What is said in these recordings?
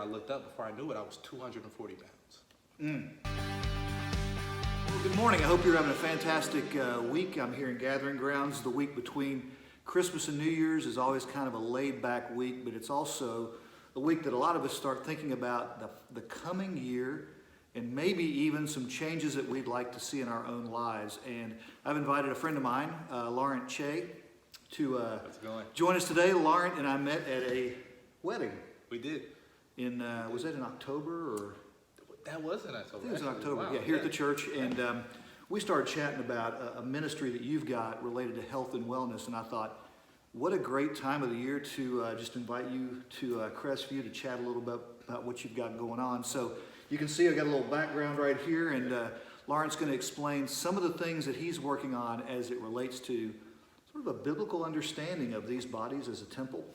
looked up. Before I knew it, I was 240 pounds. Well, good morning. I hope you're having a fantastic week. I'm here in Gathering Grounds. The week between Christmas and New Year's is always kind of a laid-back week, but it's also a week that a lot of us start thinking about the coming year and maybe even some changes that we'd like to see in our own lives. And I've invited a friend of mine, Laurent Che, to join us today. Laurent and I met at a wedding. We did. Was that in October or? That was in October. I think it was in October. Wow. Yeah, here at the church, and we started chatting about a ministry that you've got related to health and wellness. And I thought, what a great time of the year to just invite you to Crestview to chat a little bit about what you've got going on. So you can see I got a little background right here, and Lauren's going to explain some of the things that he's working on as it relates to sort of a biblical understanding of these bodies as a temple,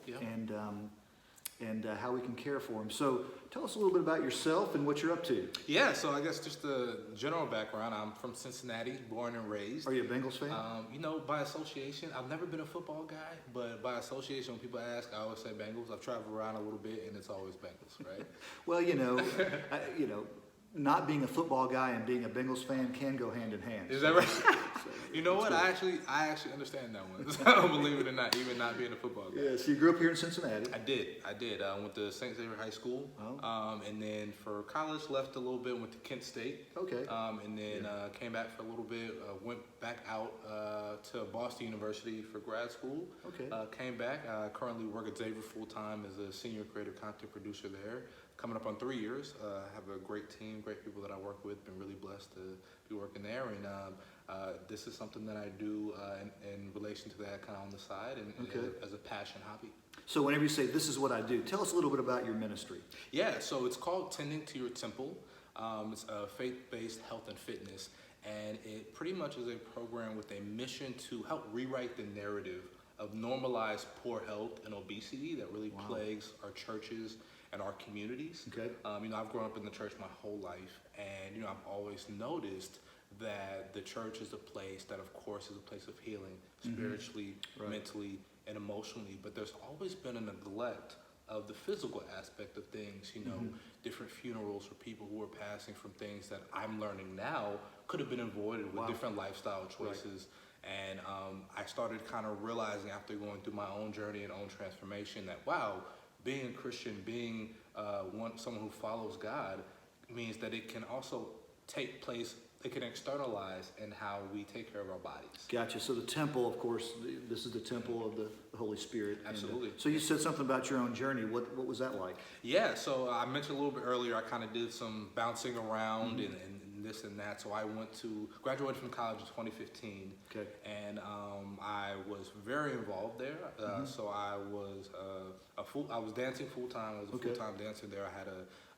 and how we can care for them. So tell us a little bit about yourself and what you're up to. Yeah, so I guess just the general background. I'm from Cincinnati, born and raised. Are you a Bengals fan? By association. I've never been a football guy, but by association, when people ask, I always say Bengals. I've traveled around a little bit, and it's always Bengals, right? Well, not being a football guy and being a Bengals fan can go hand in hand. Is that right? You know what? I actually understand that one. So believe it or not, even not being a football guy. Yeah, so you grew up here in Cincinnati. I did. I went to St. Xavier High School. Oh. And then for college, left a little bit, went to Kent State. Okay. And then came back for a little bit, went back out to Boston University for grad school. Okay. Came back. I currently work at Xavier full-time as a senior creative content producer there. Coming up on 3 years. Have a great team, great people that I work with. Been really blessed to be working there. And this is something that I do in relation to that kind of on the side and as a passion hobby. So whenever you say, this is what I do, tell us a little bit about your ministry. Yeah, so it's called Tending to Your Temple. It's a faith-based health and fitness. And it pretty much is a program with a mission to help rewrite the narrative of normalized poor health and obesity that really plagues our churches and our communities. Okay. I've grown up in the church my whole life, and I've always noticed that the church is a place that, of course, is a place of healing, spiritually, mentally, and emotionally. But there's always been a neglect of the physical aspect of things. Different funerals for people who are passing from things that I'm learning now could have been avoided with different lifestyle choices. And I started kind of realizing after going through my own journey and own transformation that, being a Christian, being someone who follows God, means that it can also take place, it can externalize in how we take care of our bodies. Gotcha. So the temple, of course, this is the temple of the Holy Spirit. Absolutely. And, so you said something about your own journey. What was that like? Yeah, so I mentioned a little bit earlier, I kind of did some bouncing around and this and that. So I graduated from college in 2015. Okay. And I was very involved there. So I was I was dancing full time. I was a full-time dancer there.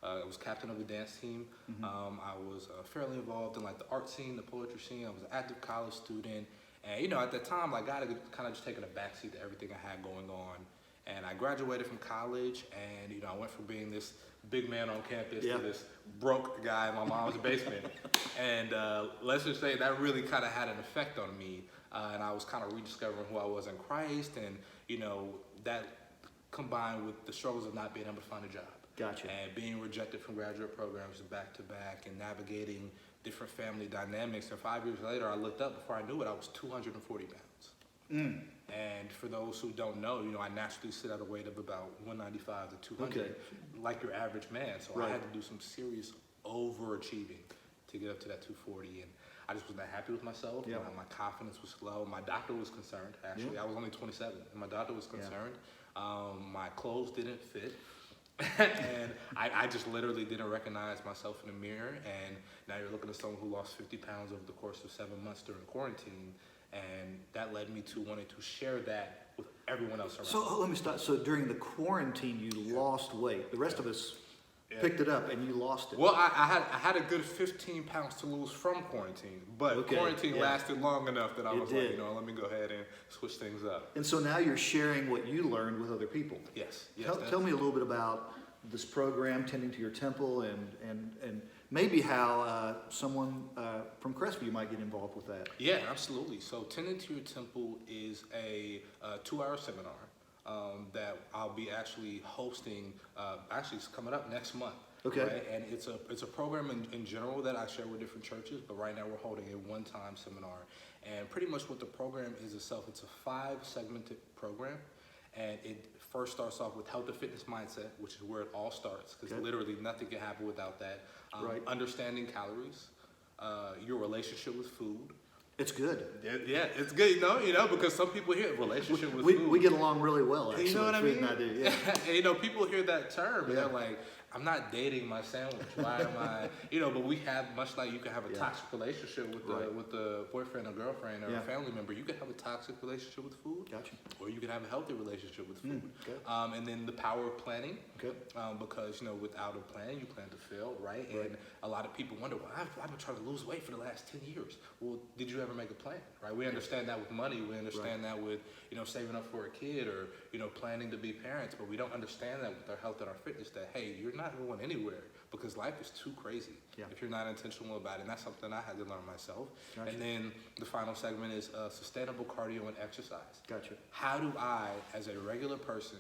I was captain of the dance team. I was fairly involved in like the art scene, the poetry scene. I was an active college student. And at that time, like God had kind of just taken a backseat to everything I had going on. And I graduated from college, and I went from being this big man on campus to this broke guy in my mom's basement. And let's just say that really kind of had an effect on me. And I was kind of rediscovering who I was in Christ, and that combined with the struggles of not being able to find a job. Gotcha. And being rejected from graduate programs back to back, and navigating different family dynamics. And 5 years later, I looked up. Before I knew it, I was 240 pounds. And for those who don't know, I naturally sit at a weight of about 195 to 200, like your average man. So I had to do some serious overachieving to get up to that 240. And I just was not happy with myself. My confidence was low. My doctor was concerned, actually. I was only 27, and my doctor was concerned. My clothes didn't fit. And I just literally didn't recognize myself in the mirror. And now you're looking at someone who lost 50 pounds over the course of 7 months during quarantine. And that led me to wanting to share that with everyone else around. So let me stop. So during the quarantine, you lost weight. The rest of us picked it up, and you lost it. Well, I had a good 15 pounds to lose from quarantine, but quarantine lasted long enough that I was like, let me go ahead and switch things up. And so now you're sharing what you learned with other people. Yes. Tell me a little bit about this program, Tending to Your Temple, and maybe how someone from Crestview might get involved with that. Yeah, absolutely. So Tending to Your Temple is a 2-hour seminar that I'll be actually hosting. Actually, it's coming up next month. Okay. Right? And it's a program in general that I share with different churches, but right now we're holding a one-time seminar. And pretty much what the program is itself, it's a 5-segmented program. And it first starts off with health and fitness mindset, which is where it all starts, because literally nothing can happen without that. Understanding calories, your relationship with food. It's good. Yeah, it's good, you know, because some people hear relationship with food. We get along really well, actually. You know what I mean? And I do, yeah. And, you know, people hear that term and they're like, I'm not dating my sandwich. Why am I, you know, but we have, much like you can have a toxic relationship with the boyfriend or girlfriend or a family member, you can have a toxic relationship with food. Gotcha. Or you can have a healthy relationship with food. And then the power of planning. Because, you know, without a plan, you plan to fail, right? And a lot of people wonder, well, I've been trying to lose weight for the last 10 years. Well, did you ever make a plan, right? We understand that with money. We understand that with, you know, saving up for a kid or, you know, planning to be parents. But we don't understand that with our health and our fitness, that, hey, you're not going anywhere because life is too crazy if you're not intentional about it. And that's something I had to learn myself. And then the final segment is sustainable cardio and exercise. How do I, as a regular person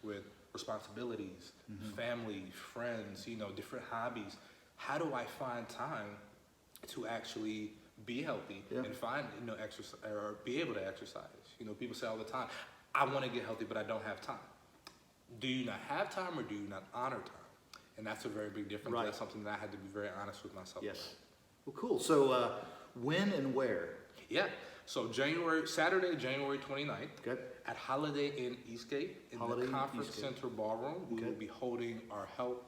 with responsibilities, family, friends, you know, different hobbies, how do I find time to actually be healthy and find, you know, exercise or be able to exercise? You know, people say all the time, I want to get healthy, but I don't have time. Do you not have time or do you not honor time? And that's a very big difference. That's something that I had to be very honest with myself about. Well, cool. So when and where? So Saturday, January 29th at Holiday Inn Eastgate in the Conference Center Ballroom. We will be holding our health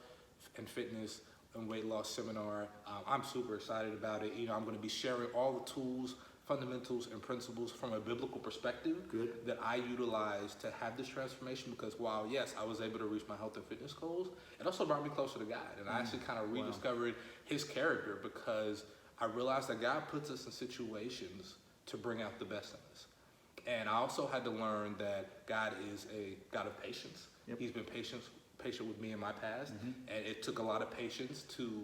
and fitness and weight loss seminar. I'm super excited about it. You know, I'm going to be sharing all the tools, fundamentals, and principles from a biblical perspective that I utilize to have this transformation, because while, yes, I was able to reach my health and fitness goals, it also brought me closer to God. And I actually kind of rediscovered his character, because I realized that God puts us in situations to bring out the best in us. And I also had to learn that God is a God of patience. He's been patient with me in my past, and it took a lot of patience to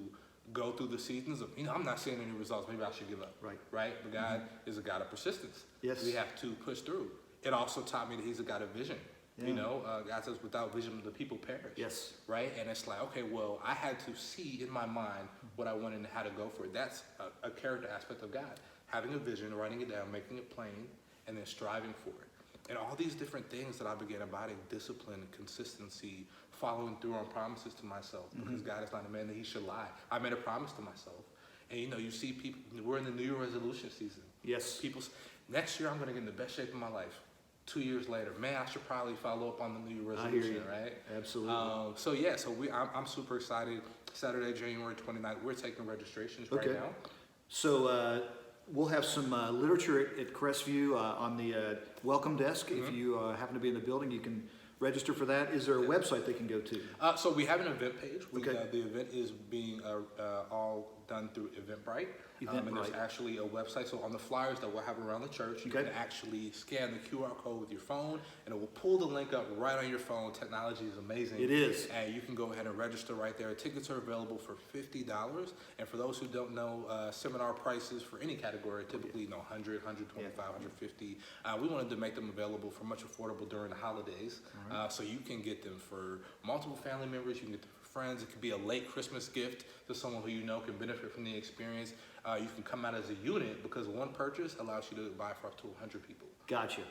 go through the seasons of, you know, I'm not seeing any results, maybe I should give up, right? But God is a God of persistence. We have to push through. It also taught me that he's a God of vision. You know, God says, without vision, the people perish. Right? And it's like, okay, well, I had to see in my mind what I wanted and how to go for it. That's a character aspect of God. Having a vision, writing it down, making it plain, and then striving for it. And all these different things that I began embodying: discipline, consistency, following through on promises to myself, because God is not a man that he should lie. I made a promise to myself. And you know, you see people, we're in the New Year resolution season. People, next year I'm going to get in the best shape of my life. 2 years later, man, I should probably follow up on the New Year resolution, right? Absolutely. I'm super excited. Saturday, January 29th, we're taking registrations right now. So we'll have some literature at Crestview on the welcome desk. If you happen to be in the building, you can register for that. Is there a website they can go to? So we have an event page. The event is being all done through Eventbrite. And there's actually a website. So on the flyers that we'll have around the church, you can actually scan the QR code with your phone, and it will pull the link up right on your phone. Technology is amazing. It is. And you can go ahead and register right there. Tickets are available for $50. And for those who don't know, seminar prices for any category are typically, you know, $100, $125, $150. We wanted to make them available for much affordable during the holidays. So you can get them for multiple family members. You can get them for friends. It could be a late Christmas gift to someone who you know can benefit from the experience. You can come out as a unit, because one purchase allows you to buy for up to 100 people. Gotcha.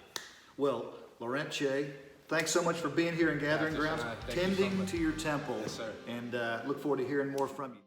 Well, Laurent Che, thanks so much for being here in Gathering Grounds, tending to your temple. Yes, sir. And look forward to hearing more from you.